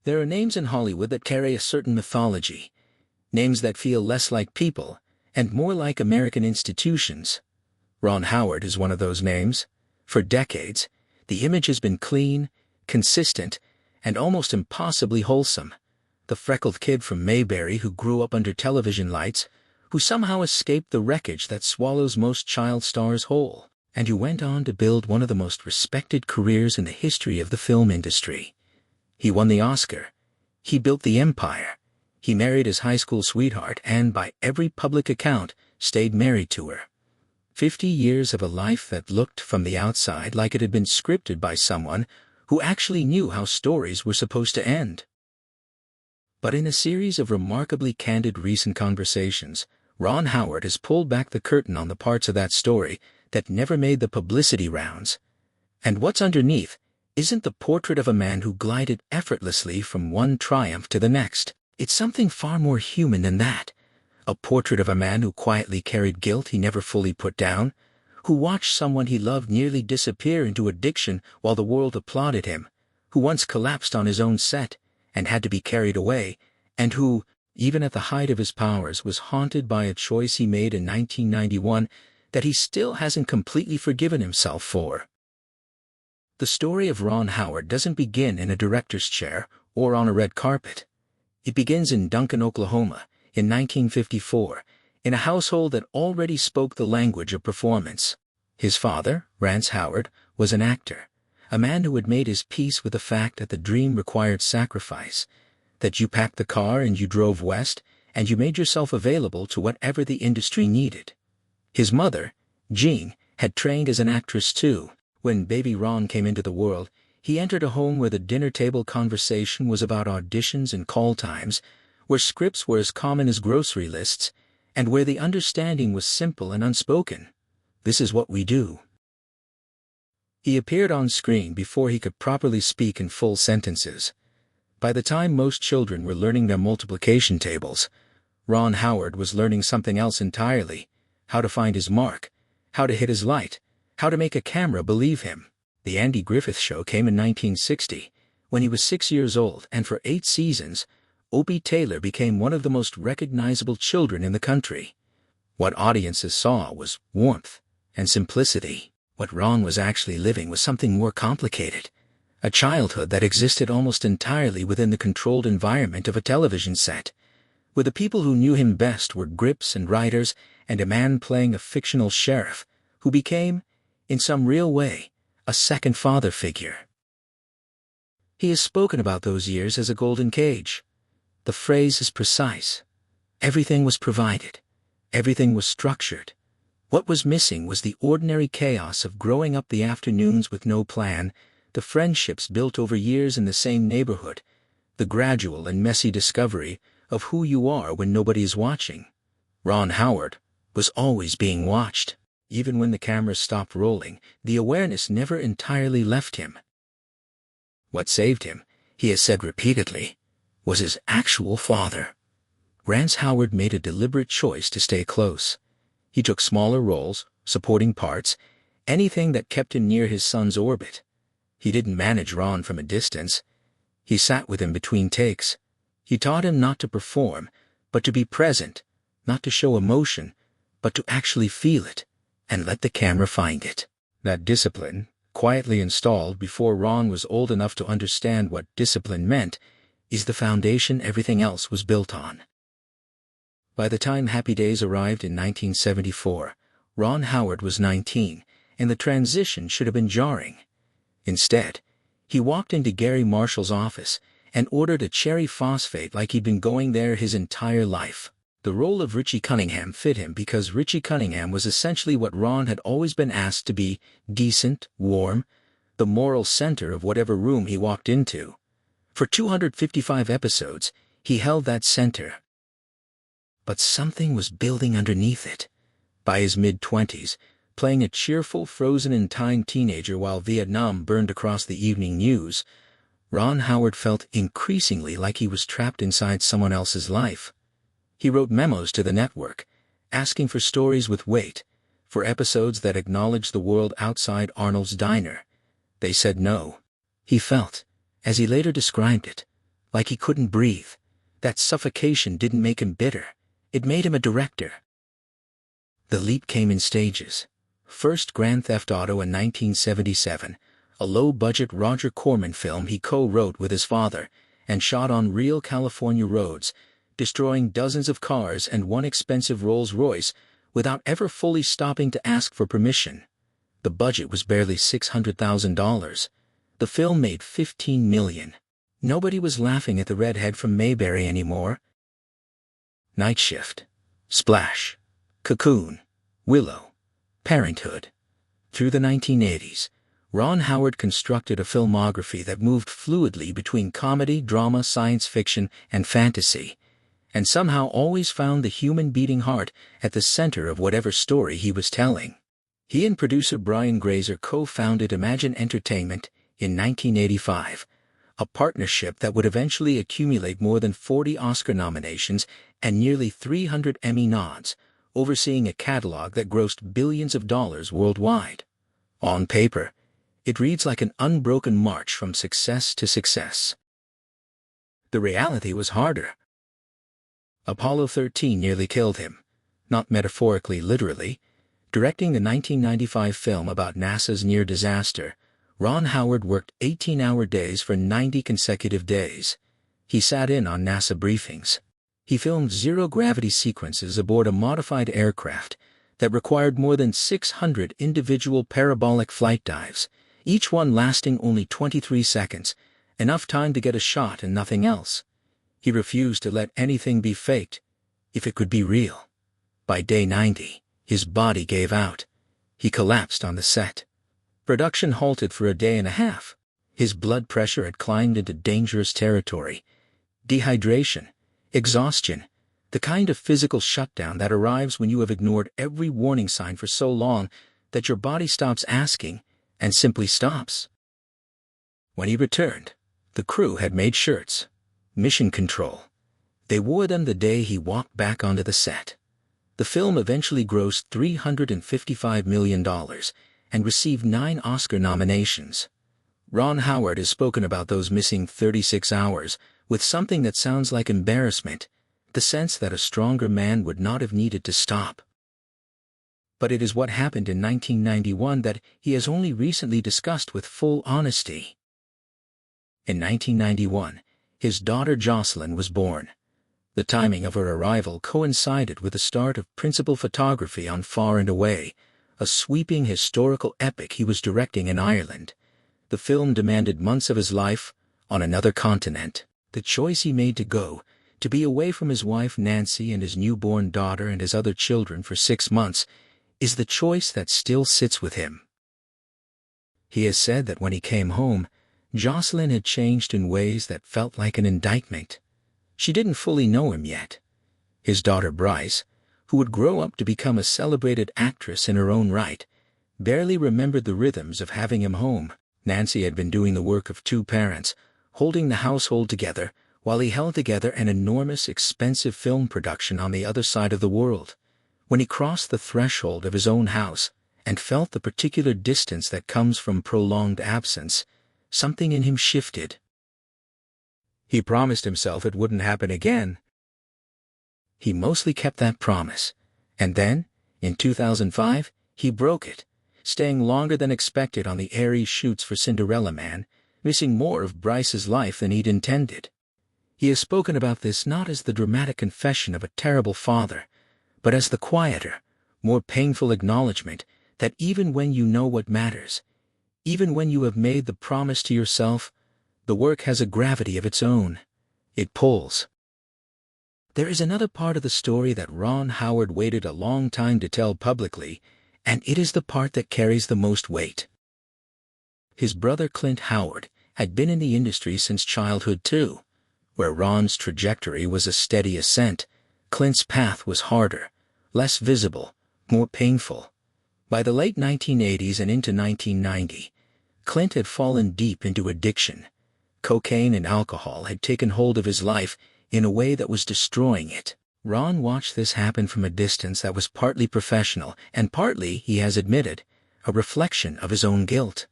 There are names in Hollywood that carry a certain mythology, names that feel less like people and more like American institutions. Ron Howard is one of those names. For decades, the image has been clean, consistent, and almost impossibly wholesome. The freckled kid from Mayberry who grew up under television lights, who somehow escaped the wreckage that swallows most child stars whole, and who went on to build one of the most respected careers in the history of the film industry. He won the Oscar. He built the empire. He married his high school sweetheart and, by every public account, stayed married to her. 50 years of a life that looked from the outside like it had been scripted by someone who actually knew how stories were supposed to end. But in a series of remarkably candid recent conversations, Ron Howard has pulled back the curtain on the parts of that story that never made the publicity rounds. And what's underneath isn't the portrait of a man who glided effortlessly from one triumph to the next. It's something far more human than that. A portrait of a man who quietly carried guilt he never fully put down, who watched someone he loved nearly disappear into addiction while the world applauded him, who once collapsed on his own set and had to be carried away, and who, even at the height of his powers, was haunted by a choice he made in 1991 that he still hasn't completely forgiven himself for. The story of Ron Howard doesn't begin in a director's chair or on a red carpet. It begins in Duncan, Oklahoma, in 1954, in a household that already spoke the language of performance. His father, Rance Howard, was an actor, a man who had made his peace with the fact that the dream required sacrifice, that you packed the car and you drove west, and you made yourself available to whatever the industry needed. His mother, Jean, had trained as an actress too. When baby Ron came into the world, he entered a home where the dinner table conversation was about auditions and call times, where scripts were as common as grocery lists, and where the understanding was simple and unspoken. This is what we do. He appeared on screen before he could properly speak in full sentences. By the time most children were learning their multiplication tables, Ron Howard was learning something else entirely: how to find his mark, how to hit his light, how to make a camera believe him. The Andy Griffith Show came in 1960, when he was 6 years old, and for 8 seasons, Opie Taylor became one of the most recognizable children in the country. What audiences saw was warmth and simplicity. What Ron was actually living was something more complicated. A childhood that existed almost entirely within the controlled environment of a television set, where the people who knew him best were grips and writers and a man playing a fictional sheriff who became, in some real way, a second father figure. He has spoken about those years as a golden cage. The phrase is precise. Everything was provided. Everything was structured. What was missing was the ordinary chaos of growing up, the afternoons with no plan, the friendships built over years in the same neighborhood, the gradual and messy discovery of who you are when nobody is watching. Ron Howard was always being watched. Even when the cameras stopped rolling, the awareness never entirely left him. What saved him, he has said repeatedly, was his actual father. Rance Howard made a deliberate choice to stay close. He took smaller roles, supporting parts, anything that kept him near his son's orbit. He didn't manage Ron from a distance. He sat with him between takes. He taught him not to perform, but to be present, not to show emotion, but to actually feel it, and let the camera find it. That discipline, quietly installed before Ron was old enough to understand what discipline meant, is the foundation everything else was built on. By the time Happy Days arrived in 1974, Ron Howard was 19, and the transition should have been jarring. Instead, he walked into Gary Marshall's office and ordered a cherry phosphate like he'd been going there his entire life. The role of Richie Cunningham fit him because Richie Cunningham was essentially what Ron had always been asked to be: decent, warm, the moral center of whatever room he walked into. For 255 episodes, he held that center. But something was building underneath it. By his mid-20s, playing a cheerful, frozen-in-time teenager while Vietnam burned across the evening news, Ron Howard felt increasingly like he was trapped inside someone else's life. He wrote memos to the network, asking for stories with weight, for episodes that acknowledged the world outside Arnold's diner. They said no. He felt, as he later described it, like he couldn't breathe. That suffocation didn't make him bitter. It made him a director. The leap came in stages. First, Grand Theft Auto in 1977, a low-budget Roger Corman film he co-wrote with his father and shot on real California roads, destroying dozens of cars and one expensive Rolls-Royce without ever fully stopping to ask for permission. The budget was barely $600,000. The film made $15 million. Nobody was laughing at the redhead from Mayberry anymore. Night Shift, Splash, Cocoon, Willow, Parenthood. Through the 1980s, Ron Howard constructed a filmography that moved fluidly between comedy, drama, science fiction, and fantasy, and somehow always found the human beating heart at the center of whatever story he was telling. He and producer Brian Grazer co-founded Imagine Entertainment in 1985, a partnership that would eventually accumulate more than 40 Oscar nominations and nearly 300 Emmy nods, overseeing a catalog that grossed billions of dollars worldwide. On paper, it reads like an unbroken march from success to success. The reality was harder. Apollo 13 nearly killed him, not metaphorically, literally. Directing the 1995 film about NASA's near disaster, Ron Howard worked 18-hour days for 90 consecutive days. He sat in on NASA briefings. He filmed zero-gravity sequences aboard a modified aircraft that required more than 600 individual parabolic flight dives, each one lasting only 23 seconds, enough time to get a shot and nothing else. He refused to let anything be faked, if it could be real. By day 90, his body gave out. He collapsed on the set. Production halted for a day and a half. His blood pressure had climbed into dangerous territory. Dehydration, exhaustion, the kind of physical shutdown that arrives when you have ignored every warning sign for so long that your body stops asking and simply stops. When he returned, the crew had made shirts. Mission Control. They wore them the day he walked back onto the set. The film eventually grossed $355 million and received 9 Oscar nominations. Ron Howard has spoken about those missing 36 hours with something that sounds like embarrassment, the sense that a stronger man would not have needed to stop. But it is what happened in 1991 that he has only recently discussed with full honesty. In 1991, his daughter Jocelyn was born. The timing of her arrival coincided with the start of principal photography on Far and Away, a sweeping historical epic he was directing in Ireland. The film demanded months of his life on another continent. The choice he made to be away from his wife Nancy and his newborn daughter and his other children for 6 months, is the choice that still sits with him. He has said that when he came home, Jocelyn had changed in ways that felt like an indictment. She didn't fully know him yet. His daughter Bryce, who would grow up to become a celebrated actress in her own right, barely remembered the rhythms of having him home. Nancy had been doing the work of 2 parents, holding the household together while he held together an enormous, expensive film production on the other side of the world. When he crossed the threshold of his own house and felt the particular distance that comes from prolonged absence, something in him shifted. He promised himself it wouldn't happen again. He mostly kept that promise, and then, in 2005, he broke it, staying longer than expected on the airy shoots for Cinderella Man, missing more of Bryce's life than he'd intended. He has spoken about this not as the dramatic confession of a terrible father, but as the quieter, more painful acknowledgement that even when you know what matters, even when you have made the promise to yourself, the work has a gravity of its own. It pulls. There is another part of the story that Ron Howard waited a long time to tell publicly, and it is the part that carries the most weight. His brother Clint Howard had been in the industry since childhood too. Where Ron's trajectory was a steady ascent, Clint's path was harder, less visible, more painful. By the late 1980s and into 1990, Clint had fallen deep into addiction. Cocaine and alcohol had taken hold of his life in a way that was destroying it. Ron watched this happen from a distance that was partly professional and partly, he has admitted, a reflection of his own guilt.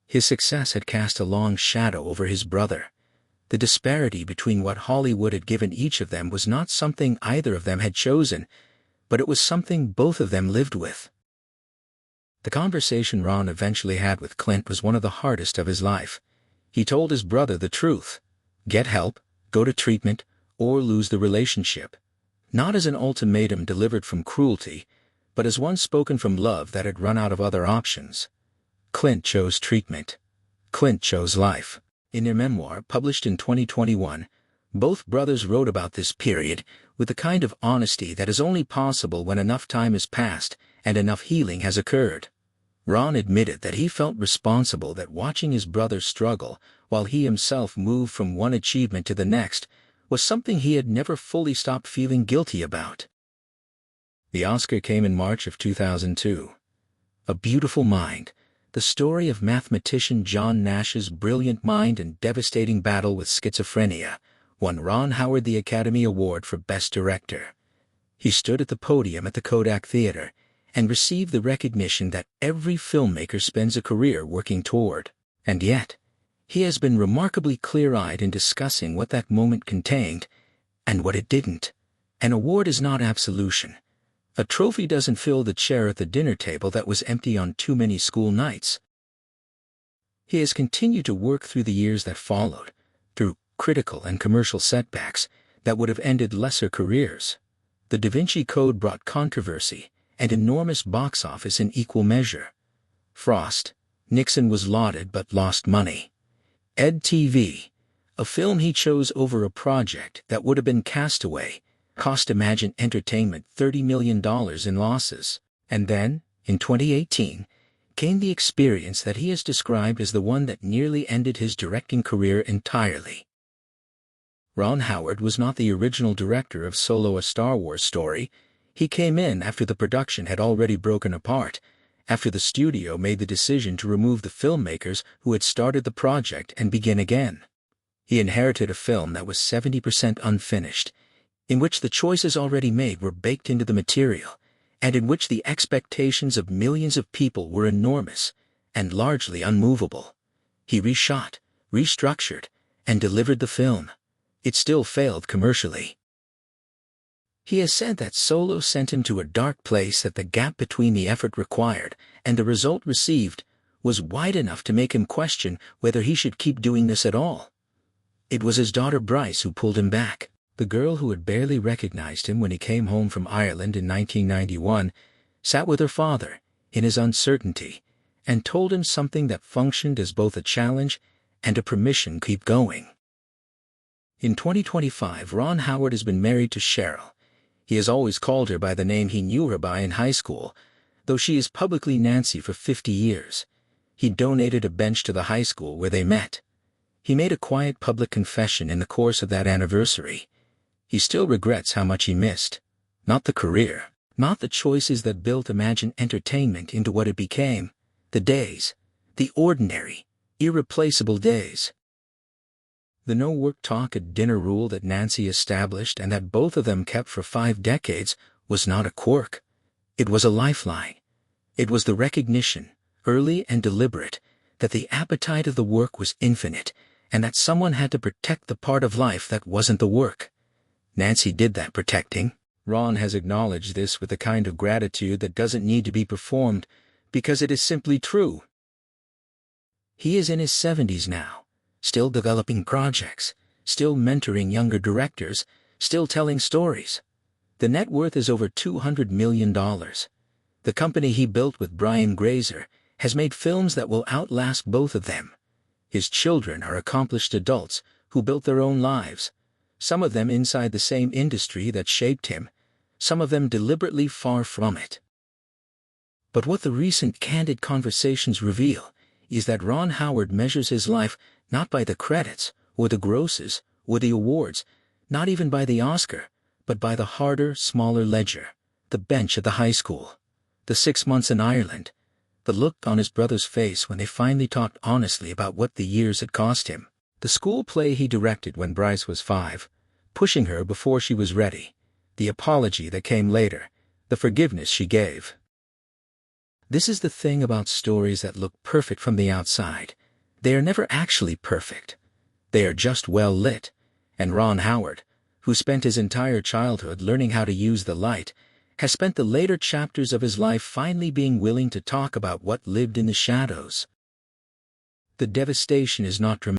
His success had cast a long shadow over his brother. The disparity between what Hollywood had given each of them was not something either of them had chosen, but it was something both of them lived with. The conversation Ron eventually had with Clint was one of the hardest of his life. He told his brother the truth: get help, go to treatment, or lose the relationship. Not as an ultimatum delivered from cruelty, but as one spoken from love that had run out of other options. Clint chose treatment. Clint chose life. In their memoir, published in 2021, both brothers wrote about this period with the kind of honesty that is only possible when enough time has passed and enough healing has occurred. Ron admitted that he felt responsible that watching his brother struggle while he himself moved from one achievement to the next was something he had never fully stopped feeling guilty about. The Oscar came in March of 2002. A Beautiful Mind, the story of mathematician John Nash's brilliant mind and devastating battle with schizophrenia, won Ron Howard the Academy Award for Best Director. He stood at the podium at the Kodak Theater and received the recognition that every filmmaker spends a career working toward. And yet, he has been remarkably clear-eyed in discussing what that moment contained and what it didn't. An award is not absolution. A trophy doesn't fill the chair at the dinner table that was empty on too many school nights. He has continued to work through the years that followed, through critical and commercial setbacks that would have ended lesser careers. The Da Vinci Code brought controversy and enormous box office in equal measure. Frost, Nixon was lauded but lost money. EdTV, a film he chose over a project that would have been Castaway, cost Imagine Entertainment $30 million in losses. And then, in 2018, came the experience that he has described as the one that nearly ended his directing career entirely. Ron Howard was not the original director of Solo: A Star Wars Story. He came in after the production had already broken apart, after the studio made the decision to remove the filmmakers who had started the project and begin again. He inherited a film that was 70% unfinished, in which the choices already made were baked into the material, and in which the expectations of millions of people were enormous and largely unmovable. He reshot, restructured, and delivered the film. It still failed commercially. He has said that Solo sent him to a dark place, that the gap between the effort required and the result received was wide enough to make him question whether he should keep doing this at all. It was his daughter Bryce who pulled him back. The girl who had barely recognized him when he came home from Ireland in 1991 sat with her father, in his uncertainty, and told him something that functioned as both a challenge and a permission to keep going. In 2025, Ron Howard has been married to Cheryl. He has always called her by the name he knew her by in high school, though she is publicly Nancy for 50 years. He donated a bench to the high school where they met. He made a quiet public confession in the course of that anniversary. He still regrets how much he missed. Not the career, not the choices that built Imagine Entertainment into what it became. The days, the ordinary, irreplaceable days. The no-work talk at dinner rule that Nancy established and that both of them kept for 5 decades was not a quirk. It was a lifeline. It was the recognition, early and deliberate, that the appetite of the work was infinite and that someone had to protect the part of life that wasn't the work. Nancy did that protecting. Ron has acknowledged this with a kind of gratitude that doesn't need to be performed, because it is simply true. He is in his 70s now, still developing projects, still mentoring younger directors, still telling stories. The net worth is over $200 million. The company he built with Brian Grazer has made films that will outlast both of them. His children are accomplished adults who built their own lives, some of them inside the same industry that shaped him, some of them deliberately far from it. But what the recent candid conversations reveal is that Ron Howard measures his life not by the credits, or the grosses, or the awards, not even by the Oscar, but by the harder, smaller ledger, the bench at the high school, the 6 months in Ireland, the look on his brother's face when they finally talked honestly about what the years had cost him, the school play he directed when Bryce was 5, pushing her before she was ready, the apology that came later, the forgiveness she gave. This is the thing about stories that look perfect from the outside. They are never actually perfect. They are just well lit, and Ron Howard, who spent his entire childhood learning how to use the light, has spent the later chapters of his life finally being willing to talk about what lived in the shadows. The devastation is not dramatic.